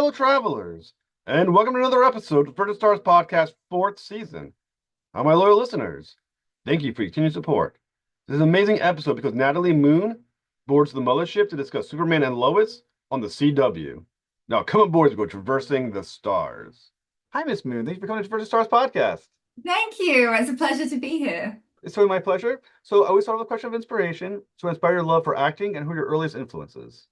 fellow travelers, and welcome to another episode of Further Stars Podcast 4th season. My loyal listeners, thank you for your continued support. This is an amazing episode because Natalie Moon boards the mothership to discuss Superman and Lois on the CW. Now, come aboard as we go traversing the stars. Hi, Miss Moon. Thank you for coming to Further Stars Podcast. Thank you. It's a pleasure to be here. It's really my pleasure. So, I always start with a question of inspiration to inspire your love for acting and who are your earliest influences.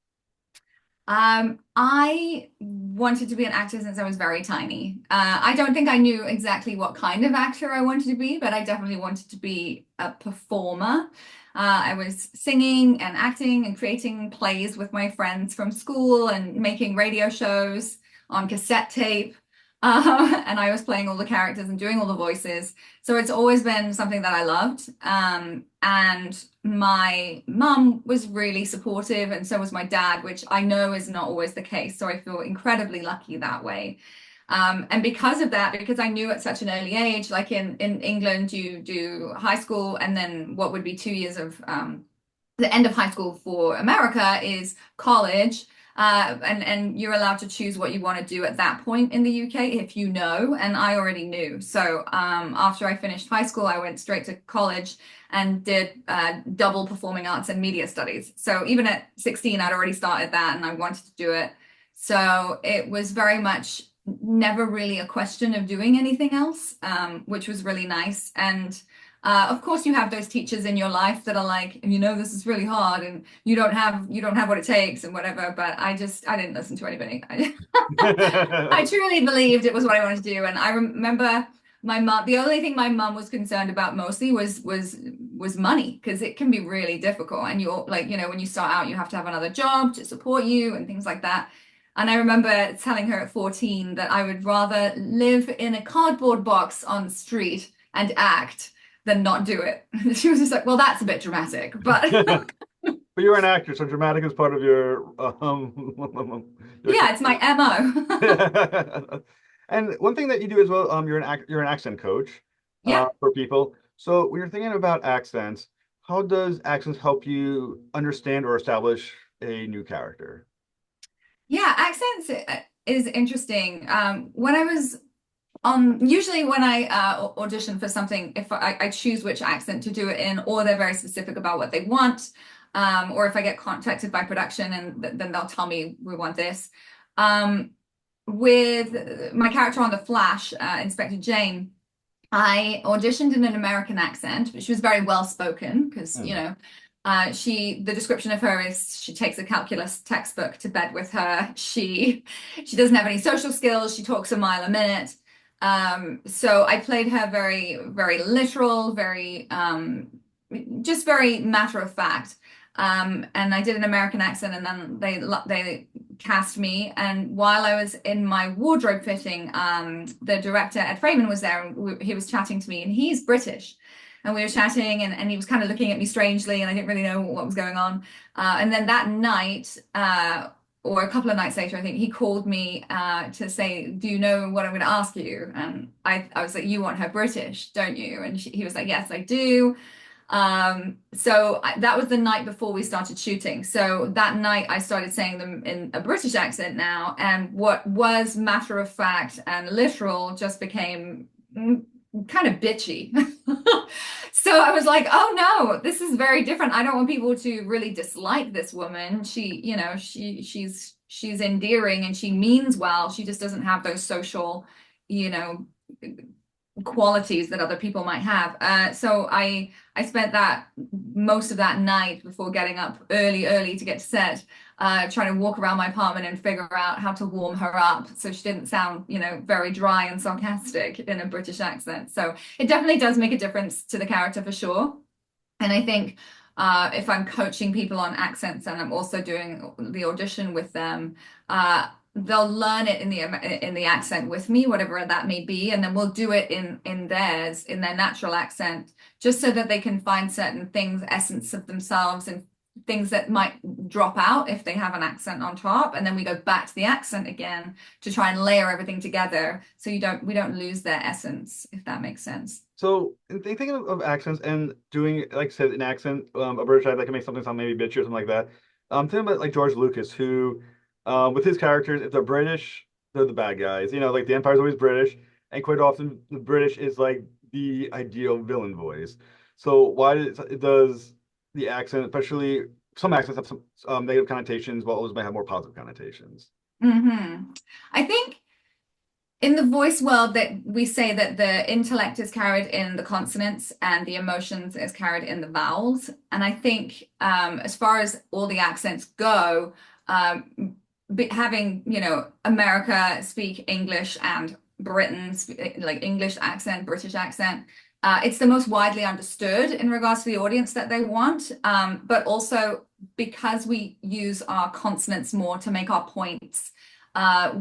I wanted to be an actor since I was very tiny. I don't think I knew exactly what kind of actor I wanted to be, but I definitely wanted to be a performer. I was singing and acting and creating plays with my friends from school and making radio shows on cassette tape. And I was playing all the characters and doing all the voices. So it's always been something that I loved. And my mum was really supportive, and so was my dad, which I know is not always the case. So I feel incredibly lucky that way. And because of that, because I knew at such an early age, like in England, you do high school and then what would be 2 years of the end of high school for America is college. And you're allowed to choose what you want to do at that point in the UK if you know, and I already knew. So after I finished high school, I went straight to college and did double performing arts and media studies. So even at 16, I'd already started that and I wanted to do it. So it was very much never really a question of doing anything else, which was really nice. And of course, you have those teachers in your life that are like, this is really hard, and you don't have what it takes, and whatever. But I didn't listen to anybody. I truly believed it was what I wanted to do, and I remember my mom. The only thing my mom was concerned about mostly was money, because it can be really difficult, and you're like, when you start out, you have to have another job to support you and things like that. And I remember telling her at 14 that I would rather live in a cardboard box on the street and act than not do it. She was just like, well, that's a bit dramatic, but But you're an actor, so dramatic is part of your yeah, it's my MO. And one thing that you do as well, you're an accent coach Yeah. for people. So when you're thinking about accents, how does accents help you understand or establish a new character? Yeah, accents is interesting. When I was usually when I audition for something, if I choose which accent to do it in, or they're very specific about what they want, or if I get contacted by production and then they'll tell me we want this. With my character on The Flash, Inspector Jane, I auditioned in an American accent, which was very well spoken because, the description of her is she takes a calculus textbook to bed with her. She doesn't have any social skills. She talks a mile a minute. So I played her very, very literal, very, just very matter of fact. And I did an American accent, and then they cast me. And while I was in my wardrobe fitting, the director, Ed Freeman, was there, and he was chatting to me, and he's British. And we were chatting, and he was kind of looking at me strangely, and I didn't really know what was going on. And then that night, or a couple of nights later, I think he called me to say, do you know what I'm going to ask you? And I was like, you want her British, don't you? And he was like, yes, I do. That was the night before we started shooting. So that night I started saying them in a British accent now, and what was matter of fact and literal just became kind of bitchy. So I was like, oh no, this is very different. I don't want people to really dislike this woman. She's endearing and she means well. She just doesn't have those social, qualities that other people might have. So I spent that most of that night before getting up early to get to set, trying to walk around my apartment and figure out how to warm her up so she didn't sound, very dry and sarcastic in a British accent. So it definitely does make a difference to the character for sure. And I think if I'm coaching people on accents and I'm also doing the audition with them, they'll learn it in the accent with me, whatever that may be, and then we'll do it in their natural accent, just so that they can find certain things, essence of themselves, and things that might drop out if they have an accent on top, and then we go back to the accent again to try and layer everything together so we don't lose their essence, if that makes sense. So in thinking of accents and doing, like I said, an accent, a British accent that can make something sound maybe bitchy or something like that. I'm thinking about like George Lucas, who with his characters, if they're British, they're the bad guys. Like the Empire's always British, and quite often the British is like the ideal villain voice. So why does the accent, especially some accents, have some negative connotations, while others might have more positive connotations? I think in the voice world that we say that the intellect is carried in the consonants and the emotions is carried in the vowels. And I think as far as all the accents go, having, America speak English and Britain like English accent, British accent, it's the most widely understood in regards to the audience that they want. But also because we use our consonants more to make our points,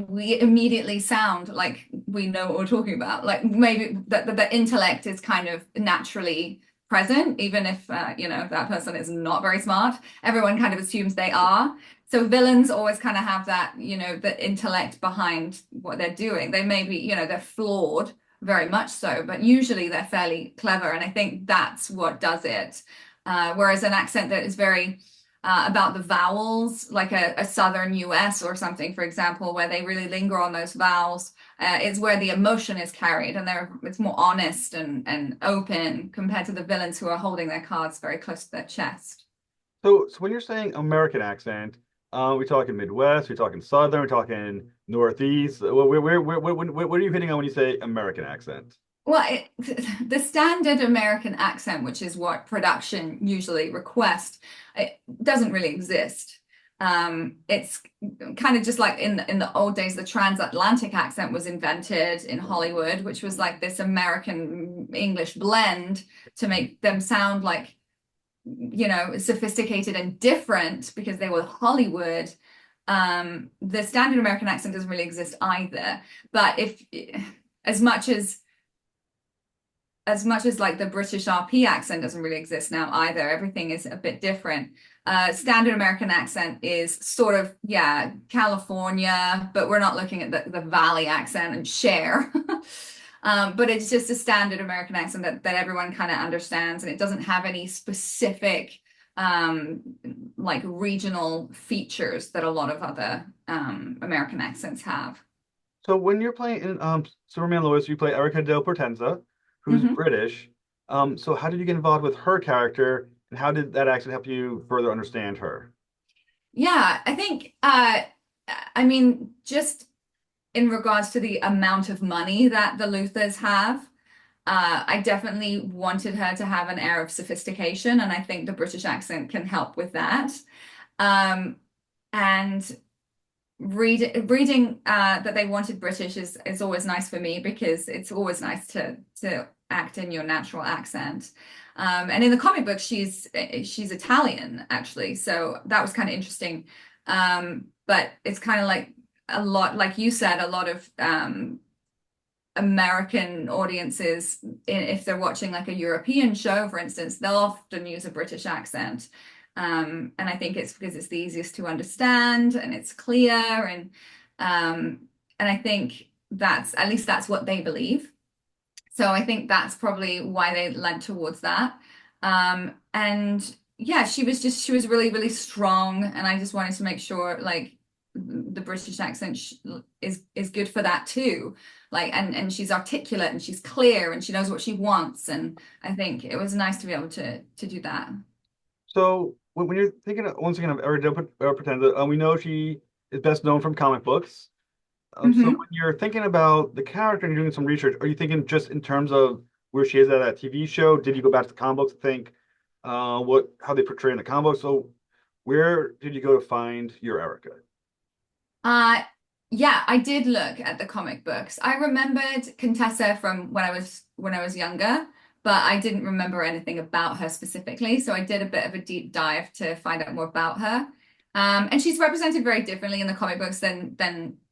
we immediately sound like we know what we're talking about. Like maybe the intellect is kind of naturally present, even if that person is not very smart. Everyone kind of assumes they are. So villains always kind of have that, the intellect behind what they're doing. They may be, they're flawed, very much so, but usually they're fairly clever, and I think that's what does it. Whereas an accent that is very about the vowels, like a Southern US or something, for example, where they really linger on those vowels, is where the emotion is carried, and it's more honest and open compared to the villains who are holding their cards very close to their chest. So when you're saying American accent, we talking Midwest, we talking Southern, we talking Northeast. What are you hitting on when you say American accent? Well, the standard American accent, which is what production usually requests, it doesn't really exist. It's kind of just like in the old days, the transatlantic accent was invented in Hollywood, which was like this American English blend to make them sound like, sophisticated and different because they were Hollywood. The standard American accent doesn't really exist either. But if as much as like the British RP accent doesn't really exist now either. Everything is a bit different. Standard American accent is sort of, yeah, California, but we're not looking at the Valley accent and share. But it's just a standard American accent that everyone kind of understands, and it doesn't have any specific like regional features that a lot of other American accents have. So when you're playing in Superman and Lois, you play Erica Del Potenza, who's Mhm. British. So how did you get involved with her character, and how did that accent help you further understand her? Yeah, I think I mean, just in regards to the amount of money that the Luthers have, I definitely wanted her to have an air of sophistication, and I think the British accent can help with that. Um, and reading that they wanted British is always nice for me because it's always nice to act in your natural accent. And in the comic book, she's Italian actually, so that was kind of interesting. But it's kind of like a lot, like you said, a lot of American audiences, if they're watching like a European show, for instance, they'll often use a British accent. And I think it's because it's the easiest to understand and it's clear, and I think that's at least that's what they believe. So I think that's probably why they led towards that. And yeah, she was really, really strong, and I just wanted to make sure like the British accent is good for that too. Like, and she's articulate and she's clear and she knows what she wants. And I think it was nice to be able to do that. So when you're thinking once again of Erica Del Potenza, we know she is best known from comic books. So Hmm. when you're thinking about the character and you're doing some research, are you thinking just in terms of where she is at that TV show? Did you go back to the comic books to think what how they portray in the comic books? So where did you go to find your Erica? Uh, yeah, I did look at the comic books. I remembered Contessa from when I was younger, but I didn't remember anything about her specifically. So I did a bit of a deep dive to find out more about her. And she's represented very differently in the comic books than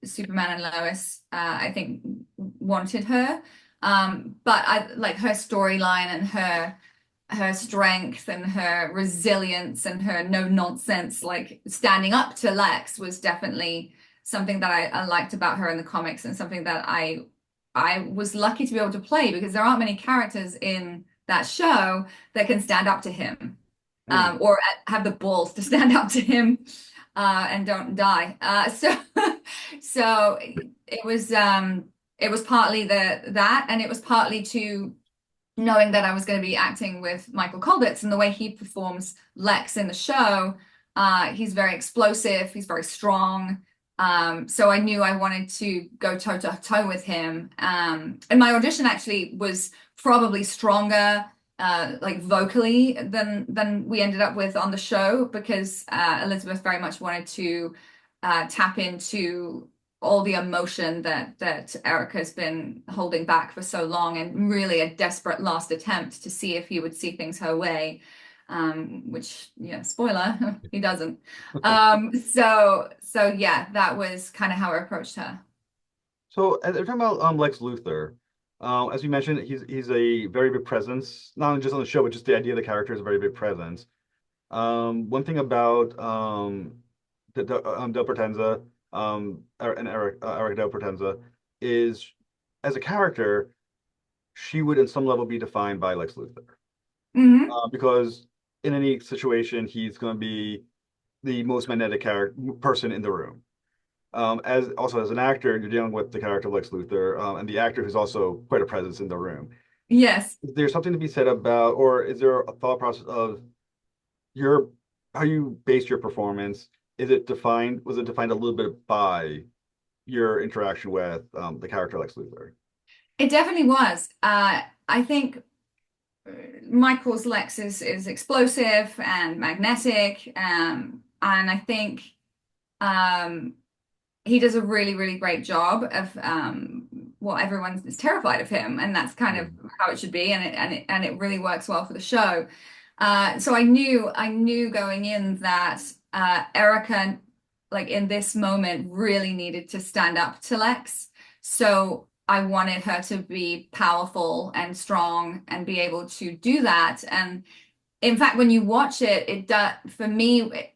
Superman and Lois, I think, wanted her. But I like her storyline and her strength and her resilience and her no nonsense, like standing up to Lex was definitely something that I liked about her in the comics, and something that I was lucky to be able to play because there aren't many characters in that show that can stand up to him, Hmm. or have the balls to stand up to him and don't die. So it was partly that, and it was partly to knowing that I was going to be acting with Michael Colbitz and the way he performs Lex in the show. He's very explosive, he's very strong. So I knew I wanted to go toe to toe with him. And my audition actually was probably stronger, like vocally than we ended up with on the show because Elizabeth very much wanted to tap into all the emotion that Erica's been holding back for so long, and really a desperate last attempt to see if he would see things her way. Which, yeah, spoiler, he doesn't. So yeah, that was kind of how I approached her. So, as we're talking about Lex Luthor, as you mentioned, he's a very big presence, not only just on the show, but just the idea of the character is a very big presence. One thing about Del Potenza, and Eric Del Potenza, is as a character, she would, in some level, be defined by Lex Luthor, Hmm. because in any situation, he's going to be the most magnetic character person in the room. As also as an actor, you're dealing with the character of Lex Luthor, and the actor who's also quite a presence in the room. Yes. Is there something to be said about, or is there a thought process of your how you based your performance? Is it defined? Was it defined a little bit by your interaction with the character Lex Luthor? It definitely was. I think Michael's Lex is explosive and magnetic, and I think um, he does a really, really great job of well, everyone is terrified of him, and that's kind of Mm. how it should be, and it really works well for the show. So I knew going in that Erica, like in this moment, really needed to stand up to Lex. So I wanted her to be powerful and strong and be able to do that. And in fact, when you watch it, it does for me.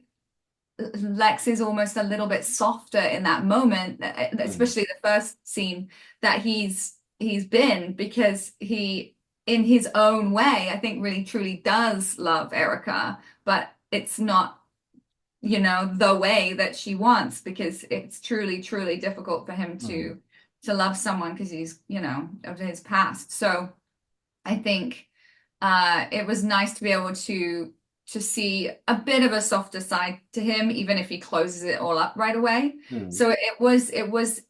Lex is almost a little bit softer in that moment, Mm. especially the first scene that he's been because he, in his own way, I think really truly does love Erica, but it's not, the way that she wants because it's truly, truly difficult for him Mm. to love someone because he's, of his past. So I think it was nice to be able to see a bit of a softer side to him, even if he closes it all up right away. Mm. So it was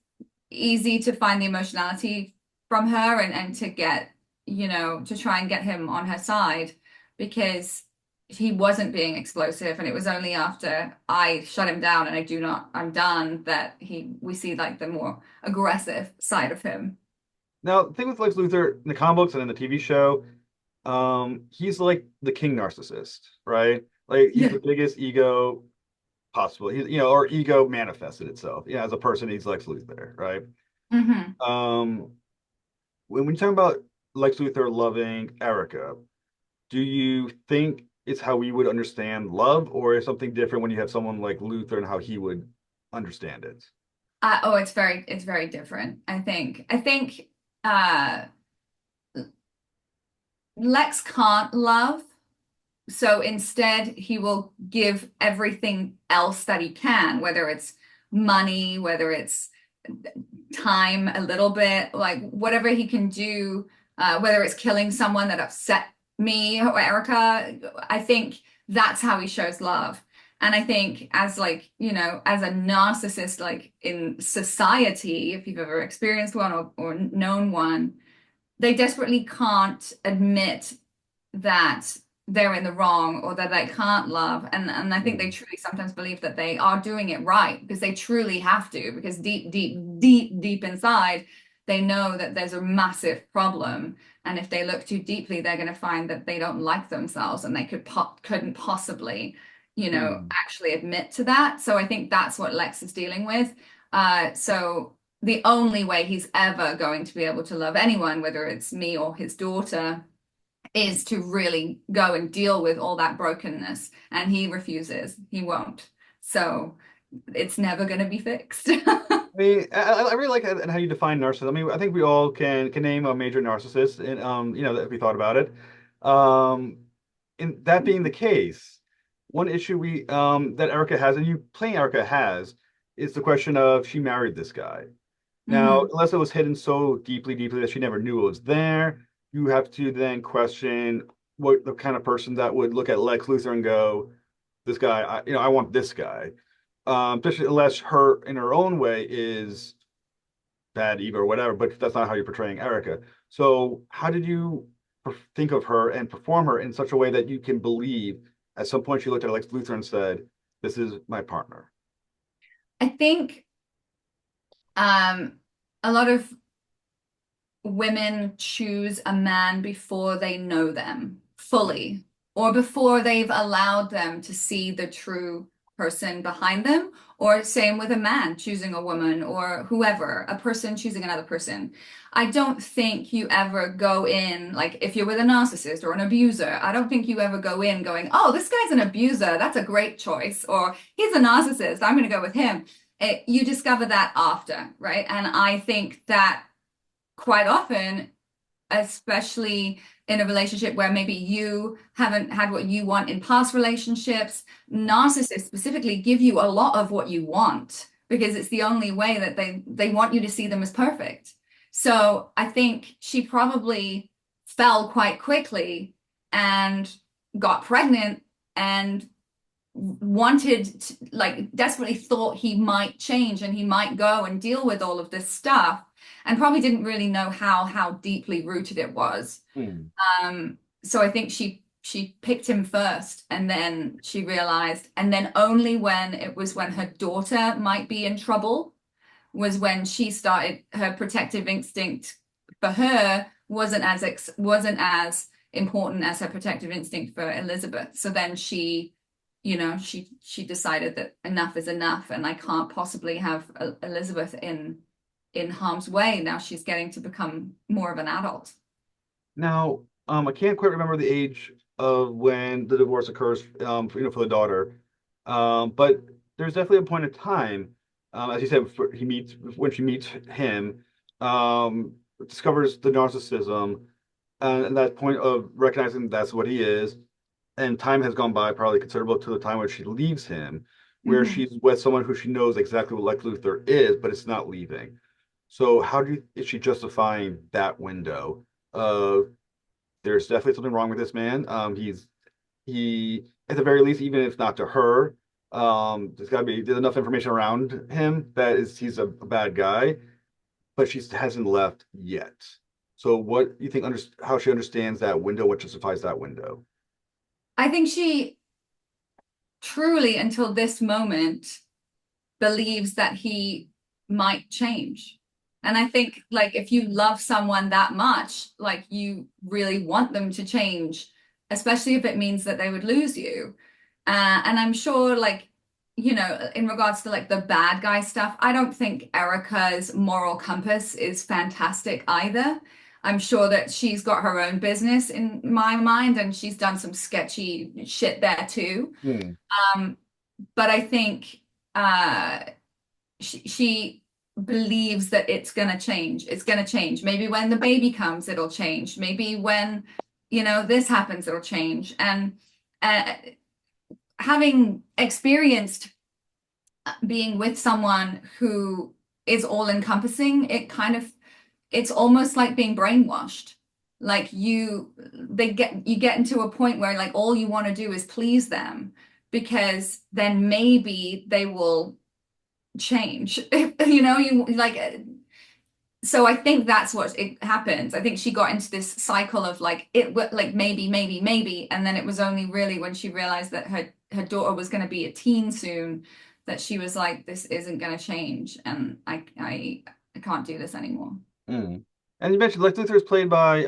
easy to find the emotionality from her and to get, to try and get him on her side because he wasn't being explosive. And it was only after I shut him down and I'm done that we see like the more aggressive side of him. Now, the thing with Lex Luthor in the comic books and in the TV show, he's like the king narcissist, right? Like he's Yeah. the biggest ego possible. He's, or ego manifested itself. Yeah, as a person, he's Lex Luthor, right? Hmm. Um, when you talk about Lex Luthor loving Erica, do you think it's how we would understand love, or is something different when you have someone like Luthor and how he would understand it? Oh, it's very different. I think uh Lex can't love, so instead he will give everything else that he can, whether it's money, whether it's time a little bit, like whatever he can do, whether it's killing someone that upset me or Erica. I think that's how he shows love. And I think as like, as a narcissist, like in society, if you've ever experienced one or known one, they desperately can't admit that they're in the wrong or that they can't love. And I think they Mm. truly sometimes believe that they are doing it right because they truly have to, because deep, deep, deep, deep inside, they know that there's a massive problem. And if they look too deeply, they're going to find that they don't like themselves and they couldn't possibly, Mm. actually admit to that. So I think that's what Lex is dealing with. So the only way he's ever going to be able to love anyone, whether it's me or his daughter, is to really go and deal with all that brokenness. And he refuses. He won't. So it's never going to be fixed. I mean, I really like how you define narcissism. I mean, I think we all can name a major narcissist, and if we thought about it. Um, in that being the case, one issue we that Erica has, and you playing Erica has, is the question of she married this guy. Now, Hmm. unless it was hidden so deeply, deeply that she never knew it was there, you have to then question what the kind of person that would look at Lex Luthor and go, "This guy, I want this guy." Especially unless her, in her own way, is bad, evil, or whatever. But that's not how you're portraying Erica. So, how did you think of her and perform her in such a way that you can believe? At some point, she looked at Lex Luthor and said, "This is my partner." I think a lot of women choose a man before they know them fully or before they've allowed them to see the true person behind them, or same with a man choosing a woman or whoever, a person choosing another person. I don't think you ever go in, like if you're with a narcissist or an abuser, I don't think you ever go in going, oh, this guy's an abuser, that's a great choice, or he's a narcissist, I'm going to go with him. You discover that after, right? And I think that quite often, especially in a relationship where maybe you haven't had what you want in past relationships, narcissists specifically give you a lot of what you want because it's the only way that they want you to see them as perfect. So I think she probably fell quite quickly and got pregnant and wanted to, like desperately thought he might change and he might go and deal with all of this stuff and probably didn't really know how deeply rooted it was. Hmm. So I think she picked him first and then she realized, and then only when it was when her daughter might be in trouble was when she started her protective instinct for her wasn't as important as her protective instinct for Elizabeth. So then she decided that enough is enough and I can't possibly have Elizabeth in harm's way. Now she's getting to become more of an adult. Now, I can't quite remember the age of when the divorce occurs, for the daughter. But there's definitely a point in time, as you said, when she meets him, discovers the narcissism, and that point of recognizing that's what he is, and time has gone by probably considerable to the time when she leaves him, where Mhm. she's with someone who she knows exactly what Lex Luthor is, but it's not leaving. So is she justifying that window of there's definitely something wrong with this man. He at the very least, even if not to her, there's enough information around him that he's a bad guy, but she hasn't left yet. So what do you think how she understands that window, what justifies that window? I think she truly, until this moment, believes that he might change. And I think, like, if you love someone that much, like, you really want them to change, especially if it means that they would lose you. And I'm sure, like, in regards to like the bad guy stuff, I don't think Erica's moral compass is fantastic either. I'm sure that she's got her own business in my mind, and she's done some sketchy shit there too. Hmm. Um, but I think uh, she believes that it's going to change. It's going to change. Maybe when the baby comes, it'll change. Maybe when, this happens, it'll change. And uh, having experienced being with someone who is all encompassing, it's almost like being brainwashed. Like you get into a point where like all you want to do is please them because then maybe they will change. You like so I think that's what it happens. I think she got into this cycle of like like maybe, maybe, maybe, and then it was only really when she realized that her daughter was going to be a teen soon that she was like, this isn't going to change, and I can't do this anymore. Hmm. And you mentioned Lex Luthor is played by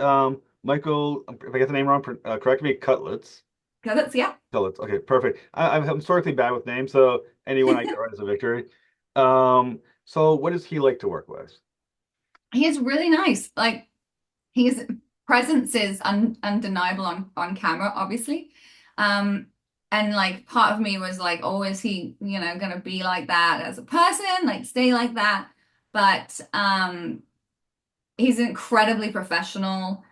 Michael, if I get the name wrong, correct me, Cutlets. Because it's yeah. Cutlets. Okay, perfect. I'm historically bad with names, so anyone I get right is a victory. So what is he like to work with? He is really nice. Like his presence is undeniable on camera, obviously. Um, and like part of me was like, oh, is he, gonna be like that as a person, like stay like that? But he's incredibly professional,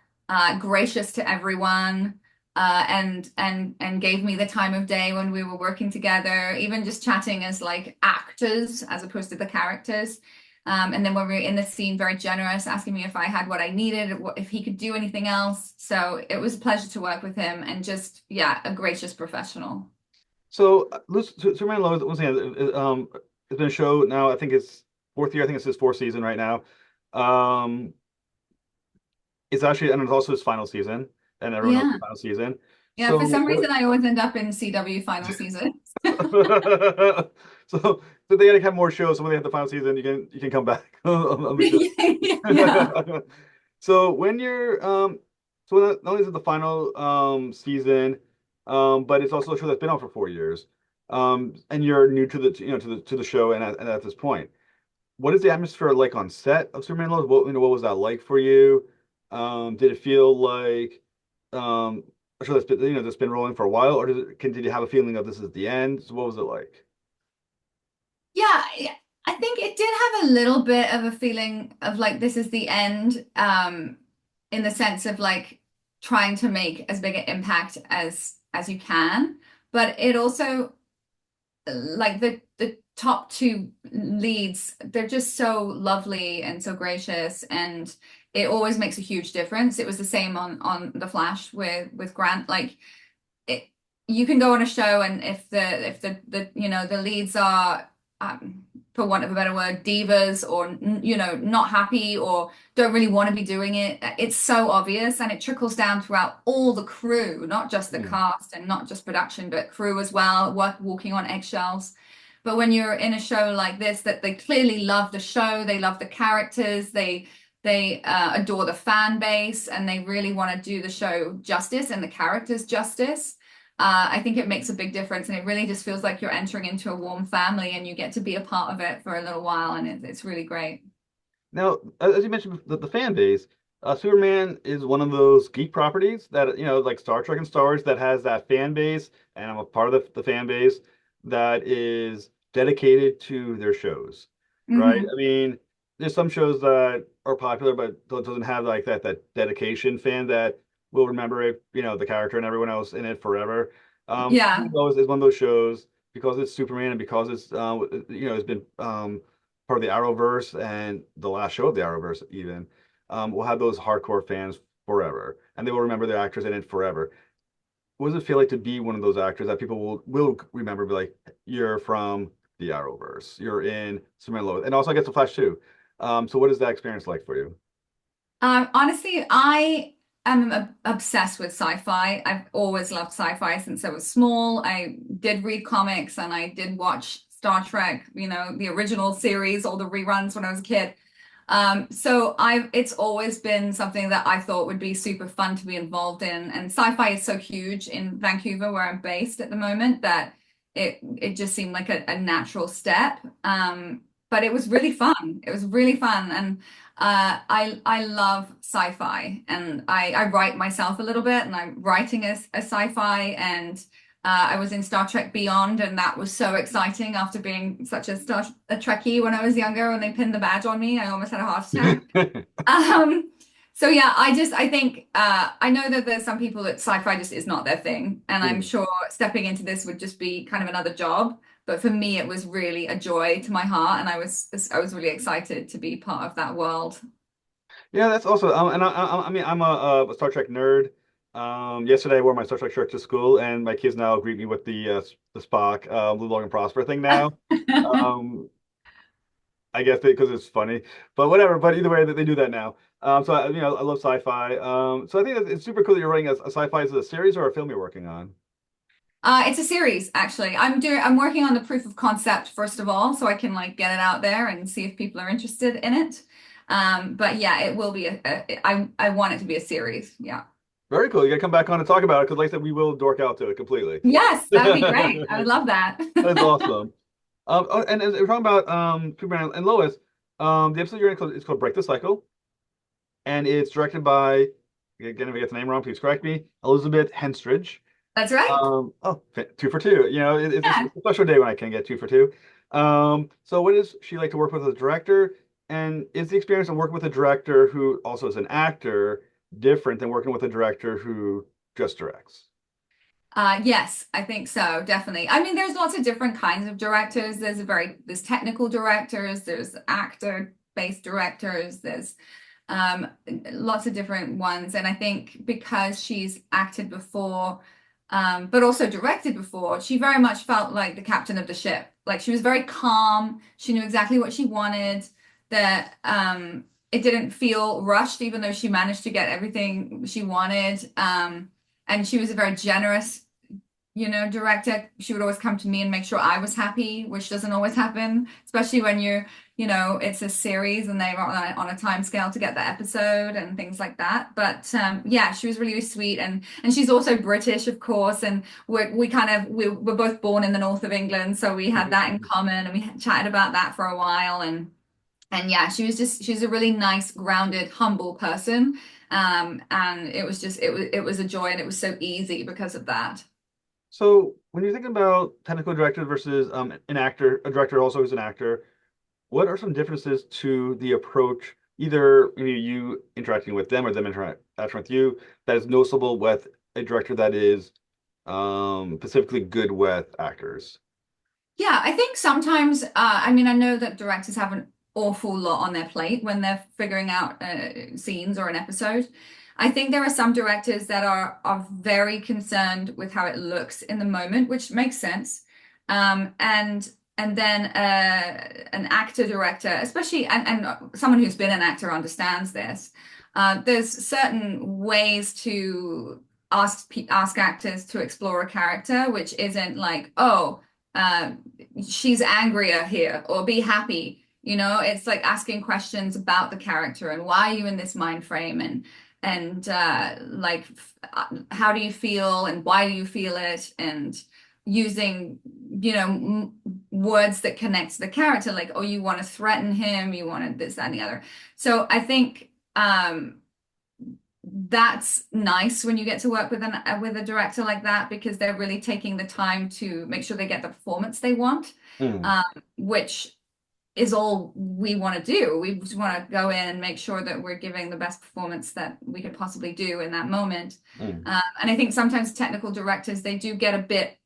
gracious to everyone, and gave me the time of day when we were working together, even just chatting as like actors as opposed to the characters. And then when we were in the scene, very generous, asking me if I had what I needed, if he could do anything else. So it was a pleasure to work with him and just, yeah, a gracious professional. So, Superman and Lois, once again, it's been a show now. I think it's fourth year. I think it's his fourth season right now. Um, it's actually, and it's also his final season, and everyone knows the Yeah. final season. Yeah, for So, some what? reason I always end up in CW final season. So, they gotta have more shows. So when they have the final season, you can come back on the show. Yeah. So when you're so not only is it the final season, but it's also a show that's been on for 4 years. And you're new to the to the show and at this point. What is the atmosphere like on set of Superman and Lois? What was that like for you? Did it feel like a show that's been rolling for a while, or did you have a feeling of this is the end? So what was it like? Yeah, I think it did have a little bit of a feeling of like this is the end, in the sense of like trying to make as big an impact as you can. But it also like the top two leads, they're just so lovely and so gracious, and it always makes a huge difference. It was the same on The Flash with Grant. Like it, you can go on a show, and if the the leads are, for want of a better word, divas, or not happy or don't really want to be doing it, it's so obvious, and it trickles down throughout all the crew, not just the Hmm. cast and not just production, but crew as well, walking on eggshells. But when you're in a show like this, that they clearly love the show, they love the characters, they adore the fan base, and they really want to do the show justice and the characters justice. I think it makes a big difference, and it really just feels like you're entering into a warm family, and you get to be a part of it for a little while, and it's really great. Now, as you mentioned, the fan base, Superman is one of those geek properties that, like Star Trek and Star Wars, that has that fan base, and I'm a part of the fan base that is dedicated to their shows, right? Hmm. I mean, there's some shows that are popular, but doesn't have like that dedication fan that will remember it, the character and everyone else in it forever. Yeah. Superman Lois is one of those shows because it's Superman and because it's been part of the Arrowverse and the last show of the Arrowverse even, will have those hardcore fans forever, and they will remember the actors in it forever. What does it feel like to be one of those actors that people will remember? Be like, you're from the Arrowverse, you're in Superman Lois, and also I guess the Flash too. So what is that experience like for you? Honestly, I am obsessed with sci-fi. I've always loved sci-fi since I was small. I did read comics and I did watch Star Trek, the original series, all the reruns when I was a kid. So it's always been something that I thought would be super fun to be involved in. And sci-fi is so huge in Vancouver, where I'm based at the moment, that it just seemed like a natural step. But it was really fun. It was really fun. And I love sci-fi, and I write myself a little bit, and I'm writing a sci-fi, and I was in Star Trek Beyond, and that was so exciting after being such a Trekkie when I was younger. When they pinned the badge on me, I almost had a heart attack. Um, so yeah, I think I know that there's some people that sci-fi just is not their thing, and I'm Hmm. sure stepping into this would just be kind of another job. But for me, it was really a joy to my heart, and I was really excited to be part of that world. Yeah, that's also, and I mean, I'm a Star Trek nerd. Yesterday I wore my Star Trek shirt to school, and my kids now greet me with the Spock, Blue Logan Prosper thing now. Um, I guess because it's funny, but whatever. But either way, they do that now. So I love sci-fi. So I think it's super cool that you're writing a sci-fi. Is it a series or a film you're working on? It's a series, actually. I'm working on the proof of concept first of all, so I can like get it out there and see if people are interested in it. But yeah, it will be I want it to be a series. Yeah. Very cool. You gotta come back on and talk about it because, like I said, we will dork out to it completely. Yes, that would be great. I would love that. That is awesome. And as we're talking about Superman and Lois, the episode you're in is called Break the Cycle, and it's directed by, again, if I get the name wrong, please correct me, Elizabeth Henstridge. That's right. Oh, two for two. It's Yeah. a special day when I can get two for two. So what does she like to work with as a director? And is the experience of working with a director who also is an actor different than working with a director who just directs? Yes, I think so, definitely. I mean, there's lots of different kinds of directors. There's technical directors, there's actor-based directors, there's um, lots of different ones. And I think because she's acted before, but also directed before, she very much felt like the captain of the ship. Like she was very calm. She knew exactly what she wanted. That it didn't feel rushed, even though she managed to get everything she wanted. And she was a very generous, director. She would always come to me and make sure I was happy, which doesn't always happen, especially when it's a series and they're on a time scale to get the episode and things like that. But yeah, she was really, really sweet, and she's also British, of course, and we're both born in the north of England, so we had that in common, and we chatted about that for a while, and yeah, she's a really nice, grounded, humble person. And it was a joy, and it was so easy because of that. So when you think about technical director versus an actor, a director also who's an actor, what are some differences to the approach, either you interacting with them or them interacting with you, that is noticeable with a director that is specifically good with actors? Yeah, I think sometimes, I mean, I know that directors have an awful lot on their plate when they're figuring out scenes or an episode. I think there are some directors that are very concerned with how it looks in the moment, which makes sense. And then an actor director, especially and someone who's been an actor understands this. There's certain ways to ask actors to explore a character, which isn't like, oh, uh, she's angrier here, or be happy. It's like asking questions about the character and why are you in this mind frame, how do you feel and why do you feel it, and using words that connect to the character, like, oh, you want to threaten him, you want to this, that, and the other. So I think that's nice when you get to work with a director like that, because they're really taking the time to make sure they get the performance they want, Mm, which is all we want to do. We just want to go in and make sure that we're giving the best performance that we could possibly do in that moment. mm. And I think sometimes technical directors, they do get a bit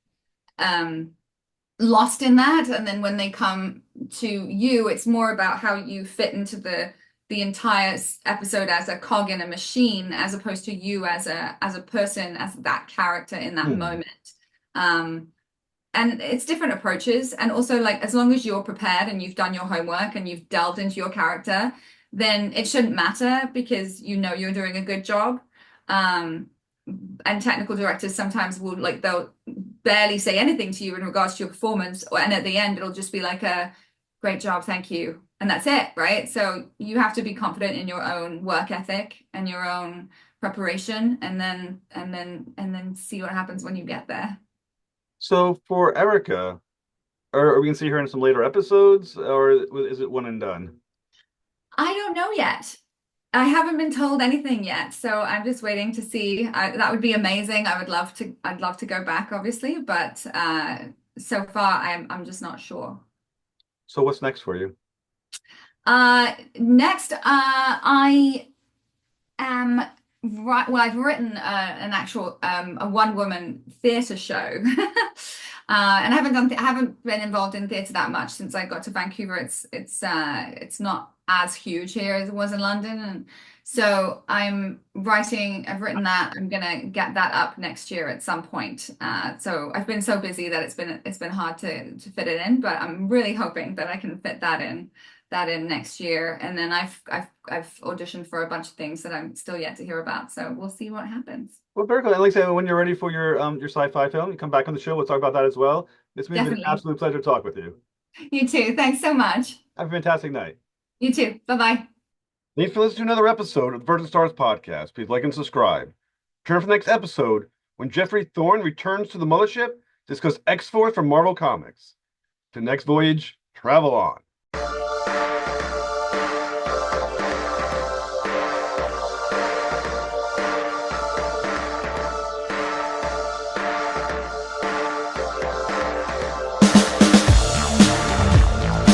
lost in that, and then when they come to you, it's more about how you fit into the entire episode as a cog in a machine, as opposed to you as a person, as that character in that Hmm. moment. And it's different approaches, and also, like, as long as you're prepared and you've done your homework and you've delved into your character, then it shouldn't matter, because you're doing a good job. um and technical directors sometimes will, like, they'll barely say anything to you in regards to your performance, and at the end it'll just be like a great job, thank you, and that's it, right? So you have to be confident in your own work ethic and your own preparation, and then see what happens when you get there. So for Erica, are we gonna see her in some later episodes, or is it one and done? I don't know yet. I haven't been told anything yet, so I'm just waiting to see. That would be amazing. I'd love to go back, obviously, but so far I'm just not sure. So what's next for you? Next, I am right. Well, I've written an actual a one-woman theatre show, and I haven't been involved in theatre that much since I got to Vancouver. It's not as huge here as it was in London, and so I've written that. I'm gonna get that up next year at some point. So I've been so busy that it's been hard to fit it in, but I'm really hoping that I can fit that in next year. And then I've auditioned for a bunch of things that I'm still yet to hear about. So we'll see what happens. Well, very cool. And like I said, when you're ready for your sci-fi film, you come back on the show. We'll talk about that as well. It's been an Definitely. absolute pleasure to talk with you. You too. Thanks so much. Have a fantastic night. You too. Bye-bye. Thanks for listening to another episode of the Virgin Stars podcast. Please like and subscribe. Turn for the next episode when Jeffrey Thorne returns to the mothership to discuss X-Force from Marvel Comics. To the next voyage, travel on.